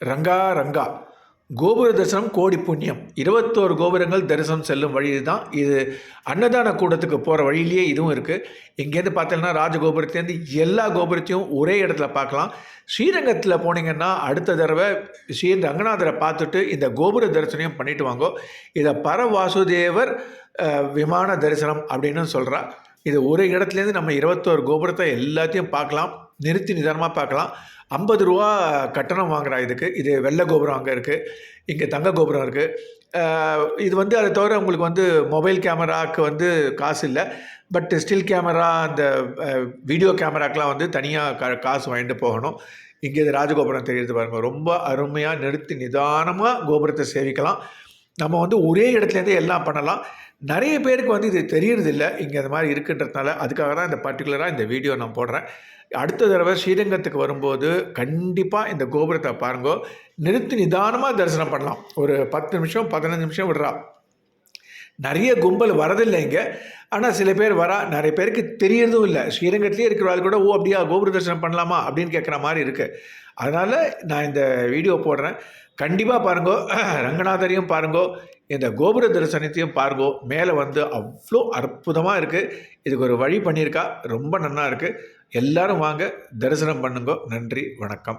ரங்கா ரங்கா கோபுர தரிசனம் கோடி புண்ணியம். 21 கோபுரங்கள் தரிசனம் செல்லும் வழி தான் இது. அன்னதான கூடத்துக்கு போகிற வழியிலேயே இதுவும் இருக்குது. இங்கேருந்து பார்த்தீங்கன்னா ராஜகோபுரத்துலேருந்து எல்லா கோபுரத்தையும் ஒரே இடத்துல பார்க்கலாம். ஸ்ரீரங்கத்தில் போனீங்கன்னா அடுத்த தடவை ஸ்ரீ ரங்கநாதரை பார்த்துட்டு இந்த கோபுர தரிசனம் பண்ணிட்டு வாங்கோ. இதை பரவாசுதேவர் விமான தரிசனம் அப்படின்னு சொல்கிறா. இது ஒரு இடத்துலேருந்து நம்ம 21 கோபுரத்தை எல்லாத்தையும் பார்க்கலாம். நிறுத்தி நிதானமாக பார்க்கலாம். 50 ரூபா கட்டணம் வாங்குறா இதுக்கு. இது வெள்ளை கோபுரம் அங்கே இருக்குது, இங்கே தங்க கோபுரம் இருக்குது. இது வந்து அதை தவிர உங்களுக்கு மொபைல் கேமராவுக்கு காசு இல்லை. பட் ஸ்டில் கேமரா அந்த வீடியோ கேமராக்கெலாம் தனியாக காசு வாங்கிட்டு போகணும். இங்கே இது ராஜகோபுரம் தெரியுது பாருங்கள். ரொம்ப அருமையாக நிறுத்தி நிதானமாக கோபுரத்தை சேவிக்கலாம். நம்ம ஒரே இடத்துலேருந்தே எல்லாம் பண்ணலாம். நிறைய பேருக்கு இது தெரியறதில்ல இங்கே அது மாதிரி இருக்குன்றதுனால. அதுக்காக தான் இந்த பர்டிகுலராக இந்த வீடியோ நான் போடுறேன். அடுத்த தடவை ஸ்ரீரங்கத்துக்கு வரும்போது கண்டிப்பாக இந்த கோபுரத்தை பாருங்கோ. நிறுத்தி நிதானமாக தரிசனம் பண்ணலாம். ஒரு 10 நிமிஷம் 15 நிமிஷம் விடுறா. நிறைய கும்பல் வரதில்லை இங்கே. ஆனால் சில பேர் வரா. நிறைய பேருக்கு தெரியறதும் இல்லை. ஸ்ரீரங்கத்திலே இருக்கிறவாள் கூட அப்படியா கோபுர தரிசனம் பண்ணலாமா அப்படின்னு கேட்குற மாதிரி இருக்குது. அதனால் நான் இந்த வீடியோ போடுறேன். கண்டிப்பாக பாருங்கோ. ரங்கநாதரையும் பாருங்கோ, இந்த கோபுர தரிசனத்தையும் பாருங்கோ. மேலே அவ்வளோ அற்புதமாக இருக்குது. இதுக்கு ஒரு வழி பண்ணியிருக்கா. ரொம்ப நல்லா இருக்குது. எல்லாரும் வாங்க, தரிசனம் பண்ணுங்கோ. நன்றி, வணக்கம்.